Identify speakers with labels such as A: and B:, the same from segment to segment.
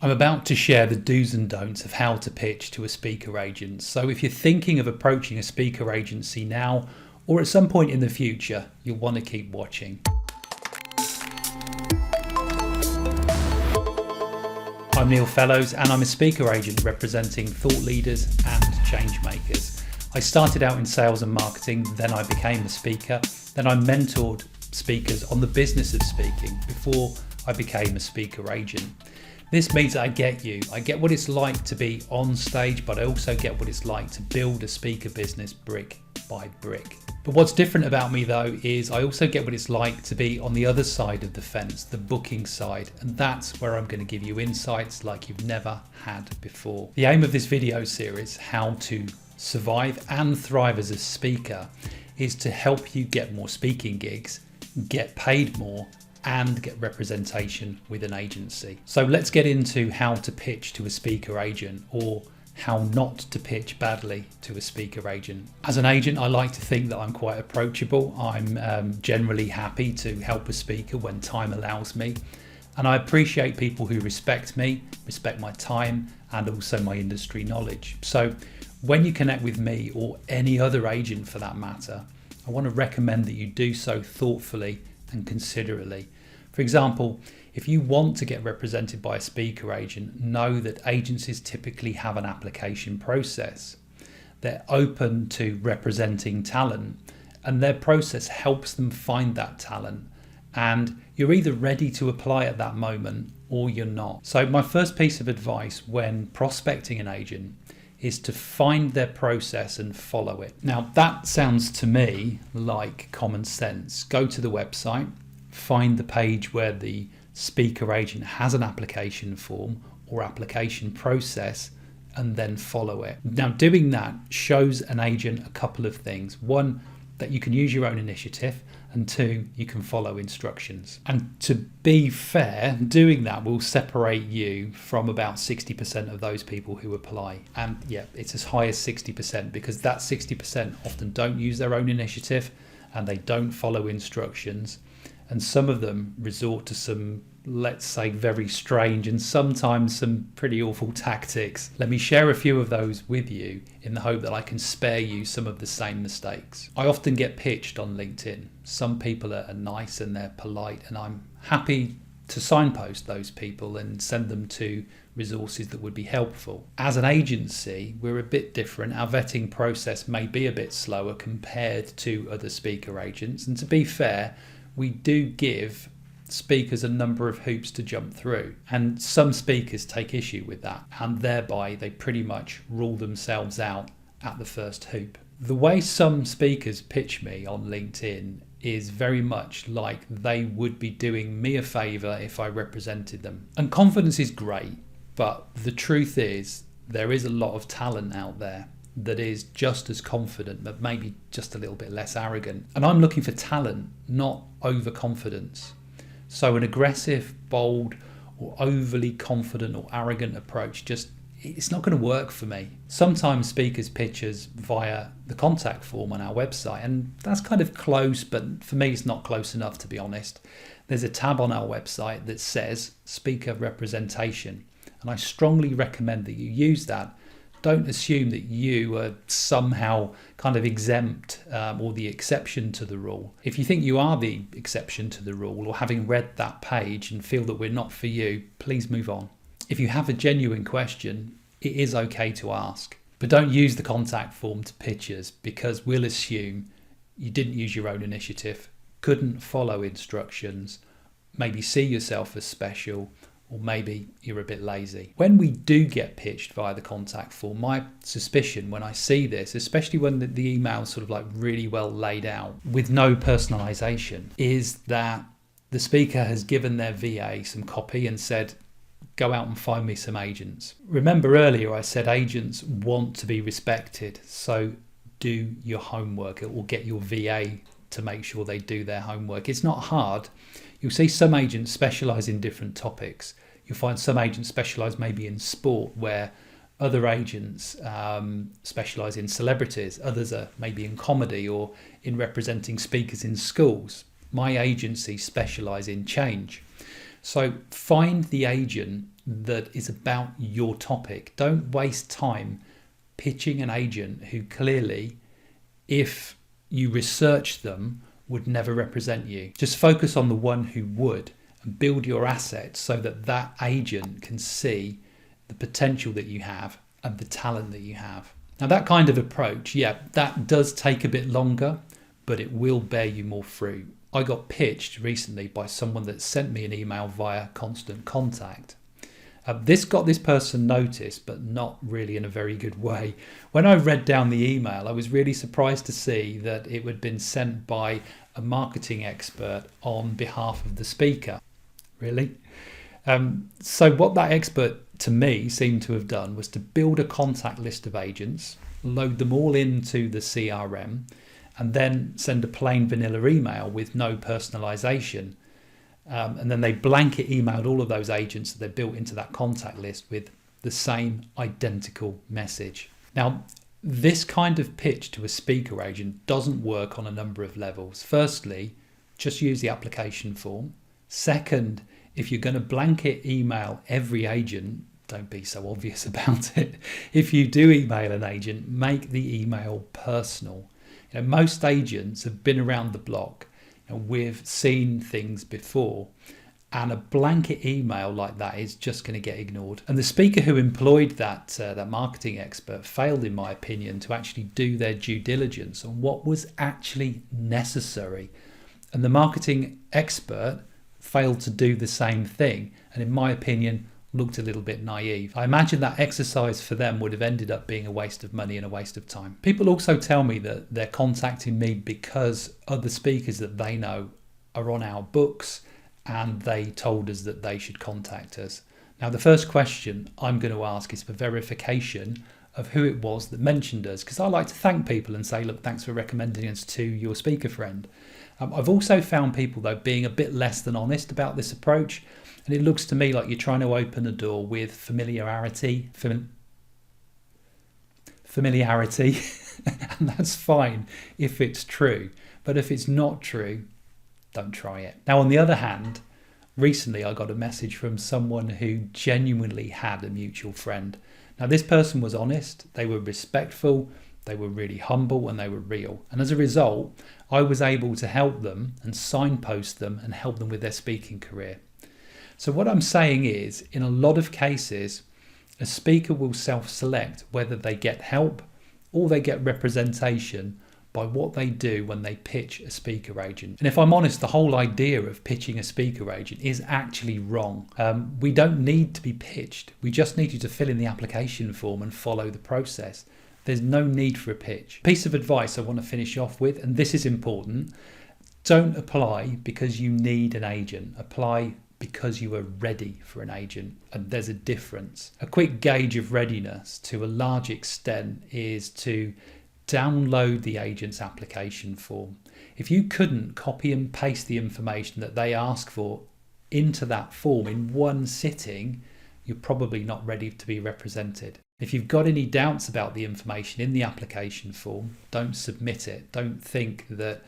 A: I'm about to share the do's and don'ts of how to pitch to a speaker agent. So if you're thinking of approaching a speaker agency now or at some point in the future, you'll want to keep watching. I'm Neil Fellows and I'm a speaker agent representing thought leaders and change makers. I started out in sales and marketing, then I became a speaker, then I mentored speakers on the business of speaking before I became a speaker agent. This means that I get what it's like to be on stage, but I also get what it's like to build a speaker business brick by brick. But what's different about me though is I also get what it's like to be on the other side of the fence, the booking side, and that's where I'm going to give you insights like you've never had before. The aim of this video series, How to Survive and Thrive as a Speaker, is to help you get more speaking gigs, get paid more, and get representation with an agency. So let's get into how to pitch to a speaker agent, or how not to pitch badly to a speaker agent. As an agent, I like to think that I'm quite approachable. I'm generally happy to help a speaker when time allows me. And I appreciate people who respect me, respect my time, and also my industry knowledge. So when you connect with me, or any other agent for that matter, I want to recommend that you do so thoughtfully and considerately. For example, if you want to get represented by a speaker agent, know that agencies typically have an application process. They're open to representing talent, and their process helps them find that talent. And you're either ready to apply at that moment or you're not. So my first piece of advice when prospecting an agent is to find their process and follow it. Now that sounds to me like common sense. Go to the website, find the page where the speaker agent has an application form or application process, and then follow it. Now doing that shows an agent a couple of things. One, that you can use your own initiative, and two, you can follow instructions. And to be fair, doing that will separate you from about 60% of those people who apply. And yeah, it's as high as 60%, because that 60% often don't use their own initiative and they don't follow instructions. And some of them resort to some, let's say, very strange and sometimes some pretty awful tactics. Let me share a few of those with you in the hope that I can spare you some of the same mistakes. I often get pitched on LinkedIn. Some people are nice and they're polite, and I'm happy to signpost those people and send them to resources that would be helpful. As an agency, we're a bit different. Our vetting process may be a bit slower compared to other speaker agents. And to be fair, we do give speakers a number of hoops to jump through, and some speakers take issue with that, and thereby they pretty much rule themselves out at the first hoop. The way some speakers pitch me on LinkedIn is very much like they would be doing me a favor if I represented them. And confidence is great, but the truth is there is a lot of talent out there that is just as confident, but maybe just a little bit less arrogant. And I'm looking for talent, not overconfidence. So an aggressive, bold, or overly confident or arrogant approach it's not going to work for me. Sometimes speakers pitch us via the contact form on our website, and that's kind of close, but for me it's not close enough, to be honest. There's a tab on our website that says speaker representation, and I strongly recommend that you use that. Don't assume that you are somehow kind of exempt or the exception to the rule. If you think you are the exception to the rule, or having read that page and feel that we're not for you, please move on. If you have a genuine question, it is okay to ask. But don't use the contact form to pitch us, because we'll assume you didn't use your own initiative, couldn't follow instructions, maybe see yourself as special, or maybe you're a bit lazy. When we do get pitched via the contact form, my suspicion when I see this, especially when the email's sort of like really well laid out with no personalization, is that the speaker has given their VA some copy and said, go out and find me some agents. Remember earlier I said agents want to be respected, so do your homework. It will get your VA to make sure they do their homework. It's not hard. You'll see some agents specialize in different topics. You'll find some agents specialize maybe in sport, where other agents specialize in celebrities. Others are maybe in comedy or in representing speakers in schools. My agency specialize in change. So find the agent that is about your topic. Don't waste time pitching an agent who clearly, if you research them, would never represent you. Just focus on the one who would and build your assets so that that agent can see the potential that you have and the talent that you have. Now that kind of approach, that does take a bit longer, but it will bear you more fruit. I got pitched recently by someone that sent me an email via Constant Contact. This got this person noticed, but not really in a very good way. When I read down the email, I was really surprised to see that it had been sent by a marketing expert on behalf of the speaker. Really? So what that expert to me seemed to have done was to build a contact list of agents, load them all into the CRM, and then send a plain vanilla email with no personalization. And then they blanket emailed all of those agents that they built into that contact list with the same identical message. Now, this kind of pitch to a speaker agent doesn't work on a number of levels. Firstly, just use the application form. Second, if you're going to blanket email every agent, don't be so obvious about it. If you do email an agent, make the email personal. Most agents have been around the block. We've seen things before, and a blanket email like that is just going to get ignored. And the speaker who employed that marketing expert failed, in my opinion, to actually do their due diligence on what was actually necessary. And the marketing expert failed to do the same thing, and in my opinion, looked a little bit naive. I imagine that exercise for them would have ended up being a waste of money and a waste of time. People also tell me that they're contacting me because other speakers that they know are on our books and they told us that they should contact us. Now, the first question I'm going to ask is for verification of who it was that mentioned us, because I like to thank people and say, look, thanks for recommending us to your speaker friend. I've also found people, though, being a bit less than honest about this approach. And it looks to me like you're trying to open a door with familiarity, and that's fine if it's true. But if it's not true, don't try it. Now, on the other hand, recently I got a message from someone who genuinely had a mutual friend. Now, this person was honest, they were respectful, they were really humble, and they were real. And as a result, I was able to help them and signpost them and help them with their speaking career. So what I'm saying is, in a lot of cases, a speaker will self-select whether they get help or they get representation by what they do when they pitch a speaker agent. And if I'm honest, the whole idea of pitching a speaker agent is actually wrong. We don't need to be pitched. We just need you to fill in the application form and follow the process. There's no need for a pitch. Piece of advice I want to finish off with, and this is important: don't apply because you need an agent. Apply because you are ready for an agent, and there's a difference. A quick gauge of readiness to a large extent is to download the agent's application form. If you couldn't copy and paste the information that they ask for into that form in one sitting, you're probably not ready to be represented. If you've got any doubts about the information in the application form, don't submit it. Don't think that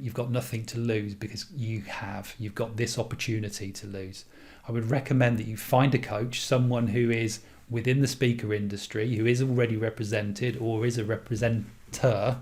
A: you've got nothing to lose, because you've got this opportunity to lose. I would recommend that you find a coach, someone who is within the speaker industry, who is already represented or is a representer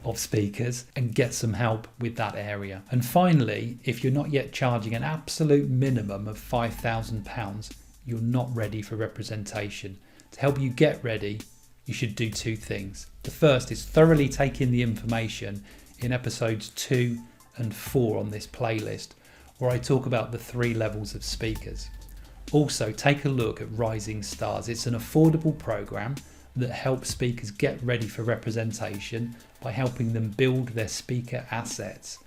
A: of speakers, and get some help with that area. And finally, if you're not yet charging an absolute minimum of £5,000, you're not ready for representation. To help you get ready, you should do two things. The first is thoroughly take in the information in episodes 2 and 4 on this playlist, where I talk about the 3 levels of speakers. Also, take a look at Rising Stars. It's an affordable program that helps speakers get ready for representation by helping them build their speaker assets.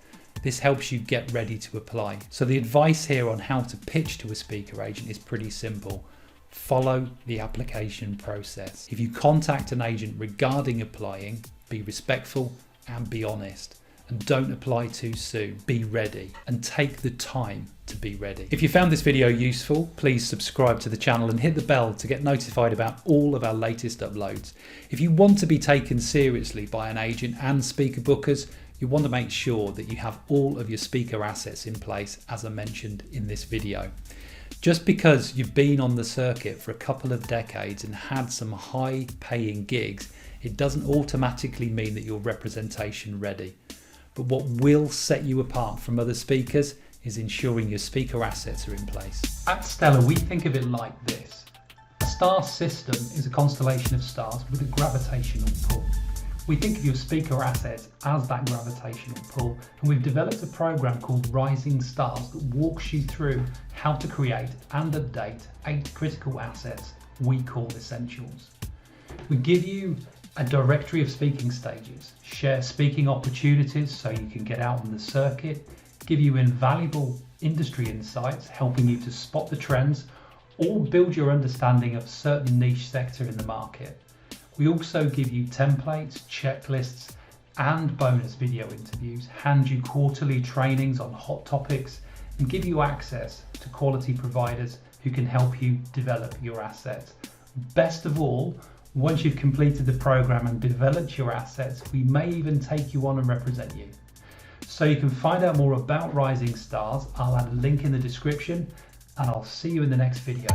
A: This helps you get ready to apply. So the advice here on how to pitch to a speaker agent is pretty simple. Follow the application process. If you contact an agent regarding applying, be respectful and be honest, and don't apply too soon. Be ready and take the time to be ready. If you found this video useful, please subscribe to the channel and hit the bell to get notified about all of our latest uploads. If you want to be taken seriously by an agent and speaker bookers, you want to make sure that you have all of your speaker assets in place, as I mentioned in this video. Just because you've been on the circuit for a couple of decades and had some high paying gigs, it doesn't automatically mean that you're representation ready. But what will set you apart from other speakers is ensuring your speaker assets are in place. At Stellar, we think of it like this. A star system is a constellation of stars with a gravitational pull. We think of your speaker assets as that gravitational pull, and we've developed a program called Rising Stars that walks you through how to create and update 8 critical assets we call essentials. We give you a directory of speaking stages, share speaking opportunities so you can get out on the circuit, give you invaluable industry insights helping you to spot the trends or build your understanding of a certain niche sector in the market. We also give you templates, checklists, and bonus video interviews, hand you quarterly trainings on hot topics, and give you access to quality providers who can help you develop your assets. Best of all, once you've completed the program and developed your assets, we may even take you on and represent you. So you can find out more about Rising Stars. I'll add a link in the description, and I'll see you in the next video.